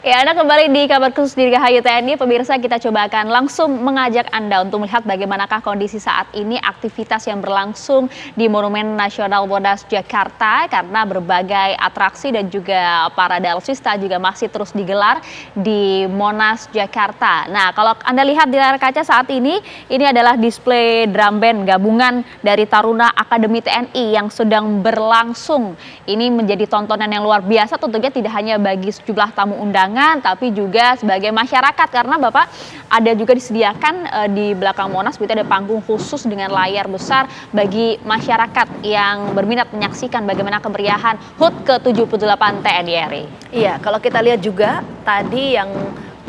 Ya, Anda kembali di kabar khusus Dirgahayu TNI. Pemirsa, kita coba akan langsung mengajak Anda untuk melihat bagaimanakah kondisi saat ini aktivitas yang berlangsung di Monumen Nasional Monas Jakarta, karena berbagai atraksi dan juga parade alutsista juga masih terus digelar di Monas Jakarta. Nah, kalau Anda lihat di layar kaca saat ini adalah display drum band gabungan dari Taruna Akademi TNI yang sedang berlangsung. Ini menjadi tontonan yang luar biasa, tentunya tidak hanya bagi sejumlah tamu undangan, tapi juga sebagai masyarakat, karena Bapak ada juga disediakan di belakang Monas begitu, ada panggung khusus dengan layar besar bagi masyarakat yang berminat menyaksikan bagaimana kemeriahan HUT ke-78 TNI RI. Iya, kalau kita lihat juga tadi yang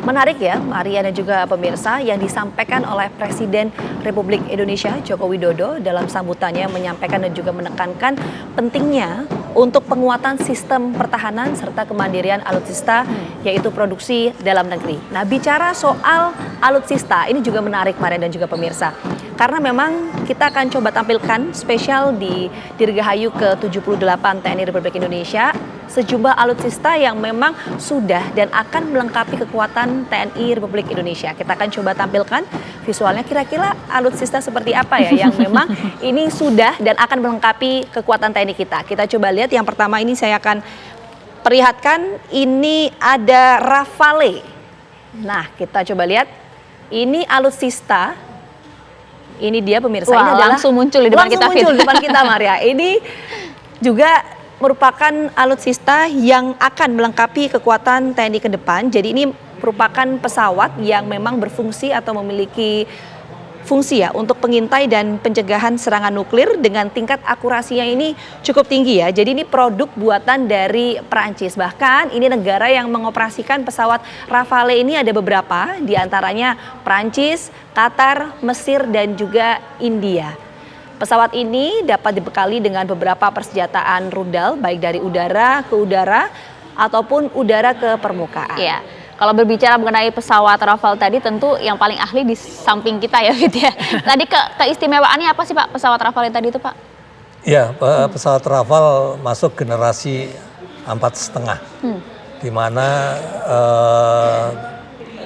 menarik ya, Maria dan juga pemirsa, yang disampaikan oleh Presiden Republik Indonesia Joko Widodo dalam sambutannya, menyampaikan dan juga menekankan pentingnya untuk penguatan sistem pertahanan serta kemandirian alutsista, yaitu produksi dalam negeri. Nah, bicara soal alutsista ini juga menarik Maria dan juga pemirsa, karena memang kita akan coba tampilkan spesial di Dirgahayu ke-78 TNI Republik Indonesia sejumlah alutsista yang memang sudah dan akan melengkapi kekuatan TNI Republik Indonesia. Kita akan coba tampilkan visualnya, kira-kira alutsista seperti apa ya yang memang ini sudah dan akan melengkapi kekuatan TNI kita. Kita coba lihat, yang pertama ini saya akan perlihatkan, ini ada Rafale. Nah, kita coba lihat, ini alutsista. Ini dia pemirsa. Wah, ini adalah langsung muncul di depan kita. Langsung muncul di depan kita, Maria. Ini juga merupakan alutsista yang akan melengkapi kekuatan TNI ke depan. Jadi ini merupakan pesawat yang memang berfungsi atau memiliki fungsi ya untuk pengintai dan pencegahan serangan nuklir dengan tingkat akurasinya ini cukup tinggi ya. Jadi ini produk buatan dari Perancis. Bahkan ini negara yang mengoperasikan pesawat Rafale ini ada beberapa, diantaranya Perancis, Qatar, Mesir, dan juga India. Pesawat ini dapat dibekali dengan beberapa persenjataan rudal, baik dari udara ke udara ataupun udara ke permukaan. Ya, kalau berbicara mengenai pesawat Rafale tadi, tentu yang paling ahli di samping kita ya, Fit ya. Tadi keistimewaannya apa sih Pak pesawat Rafale tadi itu Pak? Ya, pesawat Rafale masuk generasi 4,5, di mana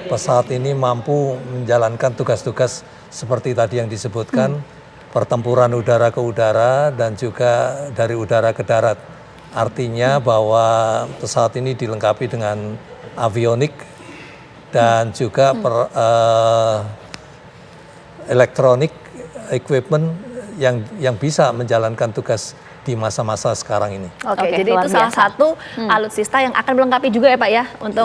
pesawat ini mampu menjalankan tugas-tugas seperti tadi yang disebutkan. Pertempuran udara ke udara dan juga dari udara ke darat. Artinya bahwa pesawat ini dilengkapi dengan avionik dan juga elektronik equipment yang bisa menjalankan tugas di masa-masa sekarang ini. Oke, jadi itu salah satu alutsista yang akan melengkapi juga ya Pak ya untuk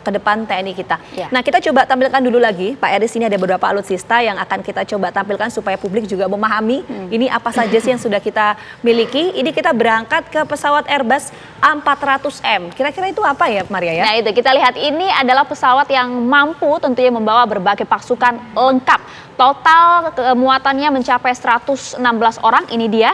ke depan TNI kita. Nah, kita coba tampilkan dulu lagi Pak Eris, ini ada beberapa alutsista yang akan kita coba tampilkan supaya publik juga memahami ini apa saja sih yang sudah kita miliki. Ini kita berangkat ke pesawat Airbus A400M. Kira-kira itu apa ya Maria ya? Nah, itu kita lihat, ini adalah pesawat yang mampu tentunya membawa berbagai pasukan lengkap. Total muatannya mencapai 116 orang, ini dia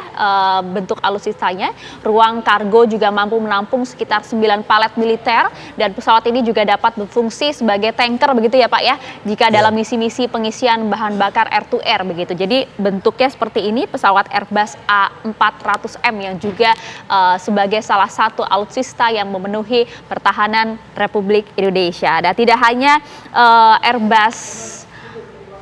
bentuk alutsistanya. Ruang kargo juga mampu menampung sekitar 9 palet militer, dan pesawat ini juga dapat berfungsi sebagai tanker begitu ya Pak ya, jika dalam misi-misi pengisian bahan bakar air to air begitu. Jadi bentuknya seperti ini, pesawat Airbus A400M yang juga sebagai salah satu alutsista yang memenuhi pertahanan Republik Indonesia. Dan tidak hanya Airbus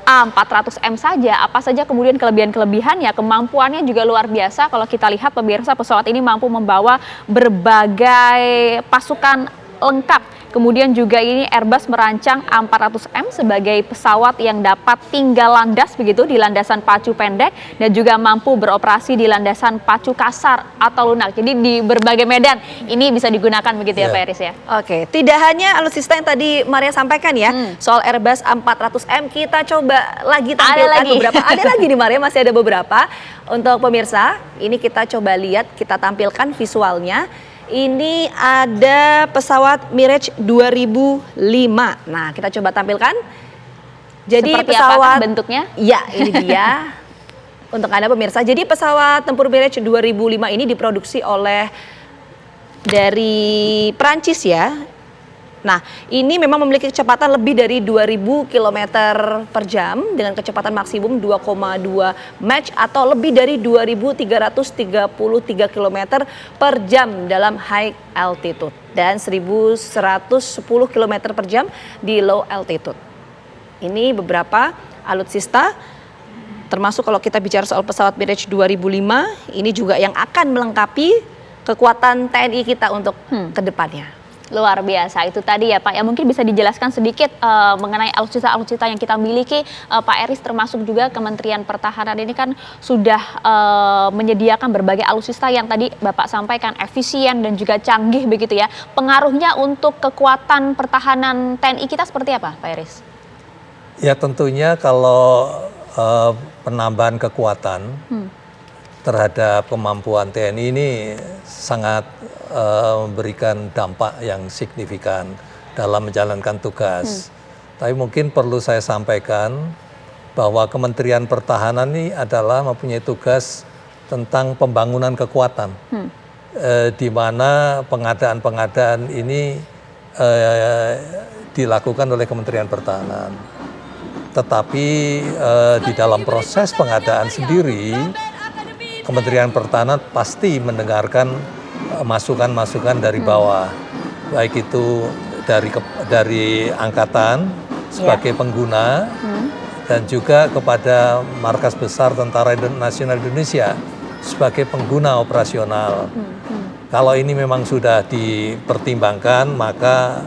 A400M saja, apa saja kemudian kelebihan-kelebihannya, kemampuannya juga luar biasa. Kalau kita lihat pemirsa, pesawat ini mampu membawa berbagai pasukan lengkap. Kemudian juga ini Airbus merancang A400M sebagai pesawat yang dapat tinggal landas begitu di landasan pacu pendek, dan juga mampu beroperasi di landasan pacu kasar atau lunak. Jadi di berbagai medan ini bisa digunakan begitu ya Pak Eris ya. Oke, tidak hanya alutsista yang tadi Maria sampaikan ya, soal Airbus A400M, kita coba lagi tampilkan beberapa. Ada lagi nih Maria, masih ada beberapa untuk pemirsa. Ini kita coba lihat, kita tampilkan visualnya. Ini ada pesawat Mirage 2005. Nah, kita coba tampilkan. Jadi seperti pesawat apa bentuknya? Ya, ini dia. Untuk Anda pemirsa, jadi pesawat tempur Mirage 2005 ini diproduksi oleh dari Prancis ya. Nah, ini memang memiliki kecepatan lebih dari 2000 km per jam dengan kecepatan maksimum 2,2 Mach atau lebih dari 2333 km per jam dalam high altitude dan 1110 km per jam di low altitude. Ini beberapa alutsista, termasuk kalau kita bicara soal pesawat Mirage 2005, ini juga yang akan melengkapi kekuatan TNI kita untuk kedepannya. Luar biasa, itu tadi ya Pak, ya mungkin bisa dijelaskan sedikit mengenai alutsista-alutsista yang kita miliki, Pak Eris, termasuk juga Kementerian Pertahanan ini kan sudah menyediakan berbagai alutsista yang tadi Bapak sampaikan efisien dan juga canggih begitu ya. Pengaruhnya untuk kekuatan pertahanan TNI kita seperti apa Pak Eris? Ya tentunya kalau penambahan kekuatan terhadap kemampuan TNI ini sangat memberikan dampak yang signifikan dalam menjalankan tugas. Tapi mungkin perlu saya sampaikan bahwa Kementerian Pertahanan ini adalah mempunyai tugas tentang pembangunan kekuatan, di mana pengadaan-pengadaan ini dilakukan oleh Kementerian Pertahanan. Tetapi di dalam proses pengadaan sendiri, Kementerian Pertahanan pasti mendengarkan masukan-masukan dari bawah, baik itu dari angkatan sebagai pengguna dan juga kepada Markas Besar Tentara Nasional Indonesia sebagai pengguna operasional. Kalau ini memang sudah dipertimbangkan, maka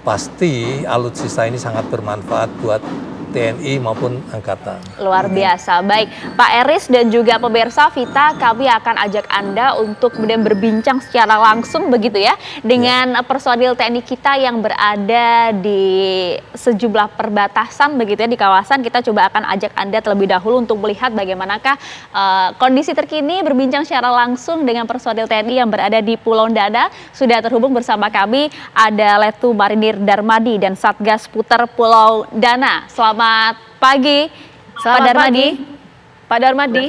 pasti alutsista ini sangat bermanfaat buat TNI maupun Angkatan. Luar biasa. Baik, Pak Eris dan juga pemirsa Vita, kami akan ajak Anda untuk kemudian berbincang secara langsung begitu ya dengan personil TNI kita yang berada di sejumlah perbatasan begitu ya di kawasan. Kita coba akan ajak Anda terlebih dahulu untuk melihat bagaimanakah kondisi terkini, berbincang secara langsung dengan personil TNI yang berada di Pulau Dana. Sudah terhubung bersama kami ada Letu Marinir Darmadi dan Satgas Puter Pulau Dana. Selamat pagi, Pak Darmadi. Pak Darmadi.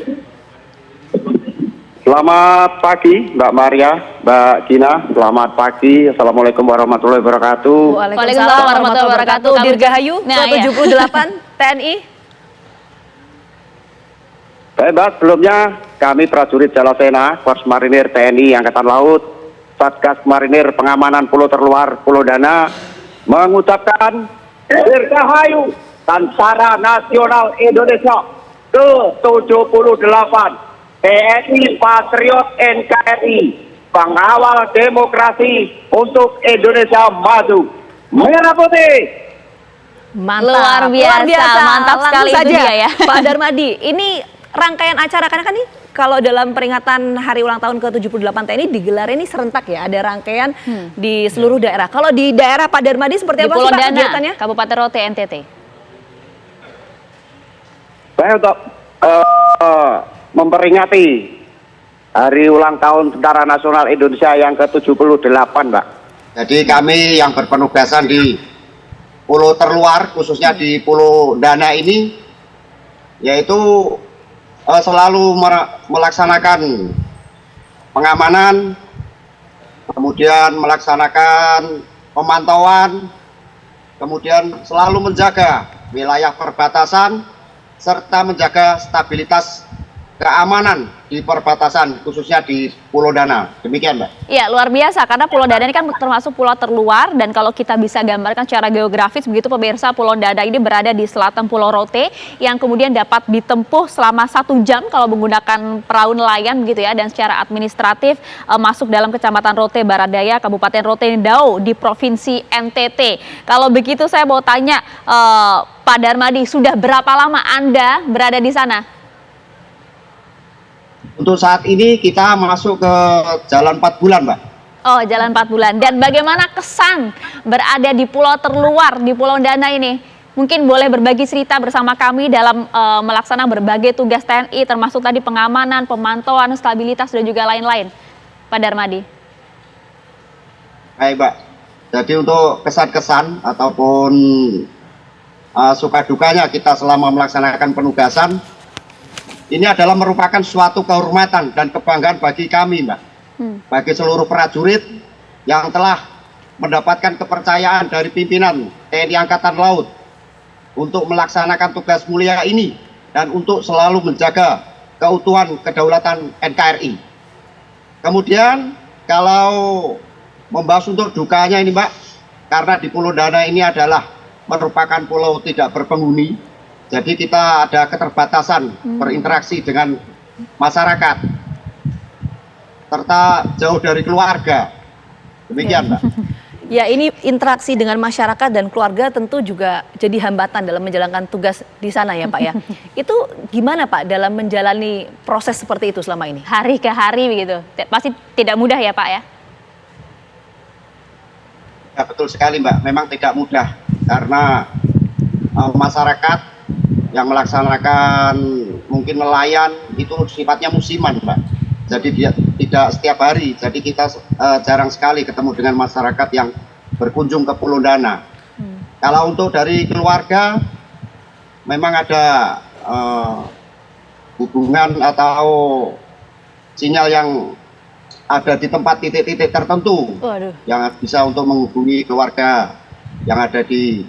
Selamat pagi, Mbak Maria, Mbak Gina. Selamat pagi. Assalamualaikum warahmatullahi wabarakatuh. Waalaikumsalam warahmatullahi wabarakatuh. Dirgahayu ke-78 TNI. Baik, Mbak. Sebelumnya kami prajurit Jalasena, Korps Marinir TNI Angkatan Laut, Satgas Marinir Pengamanan Pulau Terluar Pulau Dana mengucapkan Dirgahayu Tentara Nasional Indonesia ke-78, TNI Patriot NKRI, pengawal demokrasi untuk Indonesia maju. Merah putih. Mantap. Luar biasa. Mantap sekali saja, itu dia ya. Pak Darmadi, ini rangkaian acara, karena kan ini kalau dalam peringatan hari ulang tahun ke-78 TNI digelar ini serentak ya, ada rangkaian di seluruh daerah. Kalau di daerah Pak Darmadi seperti apa sih Pak kegiatannya? Kabupaten Rote NTT. Saya untuk memperingati hari ulang tahun Tentara Nasional Indonesia yang ke-78, Mbak. Jadi kami yang berpenugasan di Pulau Terluar, khususnya di Pulau Dana ini, yaitu selalu melaksanakan pengamanan, kemudian melaksanakan pemantauan, kemudian selalu menjaga wilayah perbatasan, serta menjaga stabilitas keamanan di perbatasan khususnya di Pulau Dana. Demikian, Mbak. Ya, luar biasa karena Pulau Dana ini kan termasuk pulau terluar, dan kalau kita bisa gambarkan secara geografis begitu pemirsa, Pulau Dana ini berada di selatan Pulau Rote yang kemudian dapat ditempuh selama 1 jam kalau menggunakan perahu nelayan begitu ya, dan secara administratif masuk dalam Kecamatan Rote Baradaya, Kabupaten Rotendao di Provinsi NTT. Kalau begitu saya mau tanya Pak Darmadi, sudah berapa lama Anda berada di sana? Untuk saat ini kita masuk ke jalan 4 bulan, Mbak. Oh, jalan 4 bulan. Dan bagaimana kesan berada di pulau terluar, di Pulau Dana ini? Mungkin boleh berbagi cerita bersama kami dalam melaksanakan berbagai tugas TNI, termasuk tadi pengamanan, pemantauan, stabilitas, dan juga lain-lain. Pak Darmadi. Baik, Mbak. Jadi untuk kesan-kesan ataupun suka dukanya kita selama melaksanakan penugasan, ini adalah merupakan suatu kehormatan dan kebanggaan bagi kami, Mbak. Bagi seluruh prajurit yang telah mendapatkan kepercayaan dari pimpinan TNI Angkatan Laut untuk melaksanakan tugas mulia ini dan untuk selalu menjaga keutuhan kedaulatan NKRI. Kemudian kalau membahas untuk dukanya ini Mbak, karena di Pulau Dana ini adalah merupakan pulau tidak berpenghuni, jadi kita ada keterbatasan berinteraksi dengan masyarakat, serta jauh dari keluarga. Demikian Mbak. Ya, ini interaksi dengan masyarakat dan keluarga tentu juga jadi hambatan dalam menjalankan tugas di sana ya Pak ya. Itu gimana Pak dalam menjalani proses seperti itu selama ini? Hari ke hari begitu, pasti tidak mudah ya Pak ya? Ya betul sekali Mbak, memang tidak mudah karena masyarakat yang melaksanakan mungkin nelayan itu sifatnya musiman Mbak. Jadi dia tidak setiap hari, jadi kita jarang sekali ketemu dengan masyarakat yang berkunjung ke Pulau Dana. Kalau untuk dari keluarga, memang ada hubungan atau sinyal yang ada di tempat titik-titik tertentu. Waduh. Yang bisa untuk menghubungi keluarga yang ada di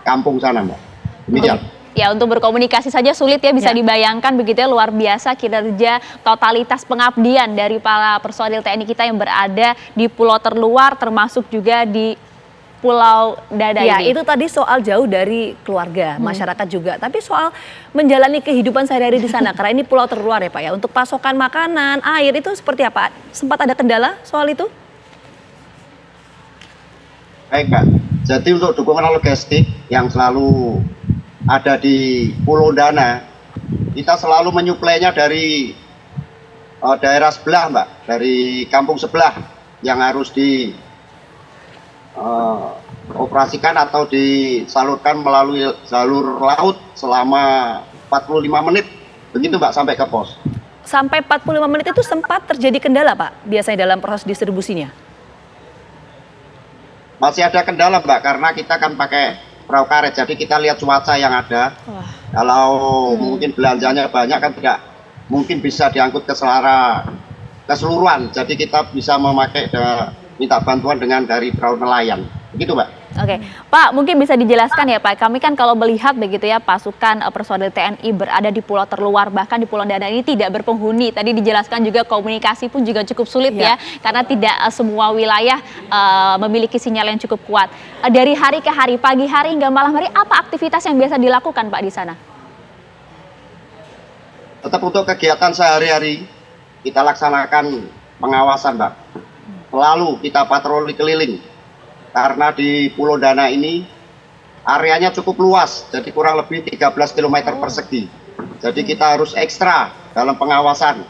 kampung sana Mbak. Demikian. Ya, untuk berkomunikasi saja sulit ya, bisa Ya. dibayangkan begitu ya, luar biasa kinerja totalitas pengabdian dari para personil TNI kita yang berada di pulau terluar termasuk juga di Pulau Dada Ya, ini. itu tadi soal jauh dari keluarga, masyarakat juga. Tapi soal menjalani kehidupan sehari-hari di sana, karena ini pulau terluar ya Pak ya. Untuk pasokan makanan, air itu seperti apa? Sempat ada kendala soal itu? Baik Mbak, jadi untuk dukungan logistik yang selalu ada di Pulau Dana, kita selalu menyuplainya dari daerah sebelah Mbak, dari kampung sebelah yang harus di operasikan atau disalurkan melalui jalur laut selama 45 menit, begitu Mbak, sampai ke pos. Sampai 45 menit itu sempat terjadi kendala Pak, biasanya dalam proses distribusinya? Masih ada kendala Mbak, karena kita kan pakai perahu karet, jadi kita lihat cuaca yang ada. Kalau mungkin belanjanya banyak kan tidak mungkin bisa diangkut keseluruhan, jadi kita bisa memakai minta bantuan dengan dari perahu nelayan, begitu Mbak. Oke, Pak, mungkin bisa dijelaskan ya Pak, kami kan kalau melihat begitu ya pasukan personil TNI berada di pulau terluar, bahkan di Pulau Dana ini tidak berpenghuni. Tadi dijelaskan juga komunikasi pun juga cukup sulit ya, karena tidak semua wilayah memiliki sinyal yang cukup kuat. Dari hari ke hari, pagi hari hingga malam hari, apa aktivitas yang biasa dilakukan Pak di sana? Tetap untuk kegiatan sehari-hari kita laksanakan pengawasan Mbak. Selalu kita patroli keliling, karena di Pulau Dana ini areanya cukup luas, jadi kurang lebih 13 km persegi. Jadi kita harus ekstra dalam pengawasan.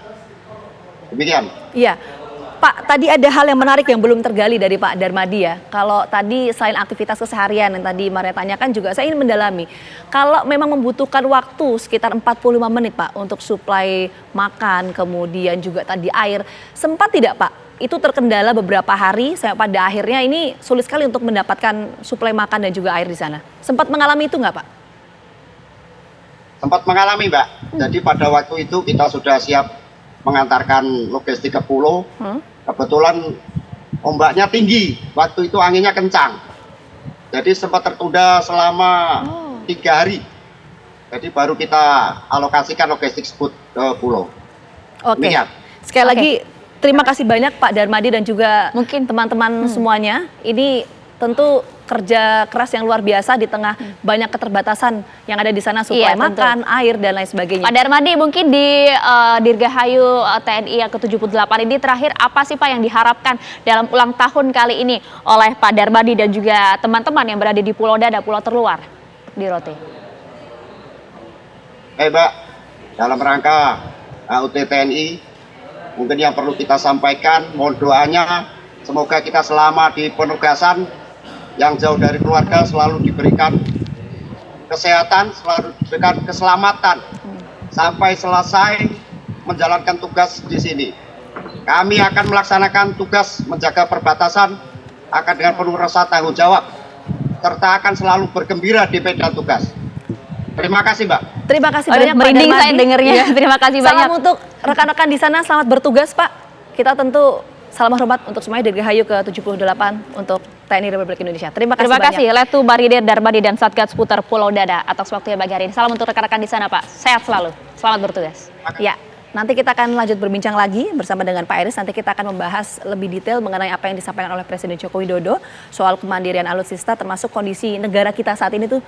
Demikian. Iya. Pak, tadi ada hal yang menarik yang belum tergali dari Pak Darmadi ya. Kalau tadi selain aktivitas keseharian yang tadi Maria tanyakan juga, saya ingin mendalami. Kalau memang membutuhkan waktu sekitar 45 menit Pak untuk suplai makan, kemudian juga tadi air, sempat tidak Pak? Itu terkendala beberapa hari, sampai pada akhirnya ini sulit sekali untuk mendapatkan suplai makan dan juga air di sana. Sempat mengalami itu nggak Pak? Sempat mengalami Mbak. Jadi pada waktu itu kita sudah siap mengantarkan logistik ke pulau. Kebetulan ombaknya tinggi, waktu itu anginnya kencang. Jadi sempat tertunda selama 3 hari. Jadi baru kita alokasikan logistik tersebut ke pulau. Oke. Demikian. Sekali lagi terima kasih banyak Pak Darmadi dan juga Mungkin. teman-teman semuanya. Ini tentu kerja keras yang luar biasa di tengah banyak keterbatasan yang ada di sana, suplai Iya, tentu. makan, air dan lain sebagainya. Pak Darmadi, mungkin di Dirgahayu TNI yang ke-78 ini terakhir apa sih Pak yang diharapkan dalam ulang tahun kali ini oleh Pak Darmadi dan juga teman-teman yang berada di Pulau Dada, pulau terluar di Rote? Mbak, dalam rangka HUT TNI, mungkin yang perlu kita sampaikan, mohon doanya, semoga kita selama di penugasan yang jauh dari keluarga selalu diberikan kesehatan, selalu diberikan keselamatan sampai selesai menjalankan tugas di sini. Kami akan melaksanakan tugas menjaga perbatasan akan dengan penuh rasa tanggung jawab serta akan selalu bergembira di medan tugas. Terima kasih Mbak. Terima kasih Aduh, banyak Pak merinding Darmadi. saya dengernya. Iya. Terima kasih Salam banyak. untuk rekan-rekan di sana, selamat bertugas Pak. Kita tentu Salam hormat untuk semuanya, Dirgahayu ke-78 untuk TNI Republik Indonesia. Terima kasih Terima banyak. kasih Letu Baridir Darbadi dan Satgas Putar Pulau Dada atas waktunya pagi hari ini. Salam untuk rekan-rekan di sana, Pak. Sehat selalu. Selamat bertugas. Ya, nanti kita akan lanjut berbincang lagi bersama dengan Pak Iris. Nanti kita akan membahas lebih detail mengenai apa yang disampaikan oleh Presiden Joko Widodo soal kemandirian alutsista, termasuk kondisi negara kita saat ini tuh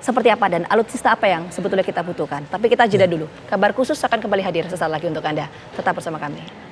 seperti apa dan alutsista apa yang sebetulnya kita butuhkan. Tapi kita jeda dulu. Kabar khusus akan kembali hadir sesaat lagi untuk Anda. Tetap bersama kami.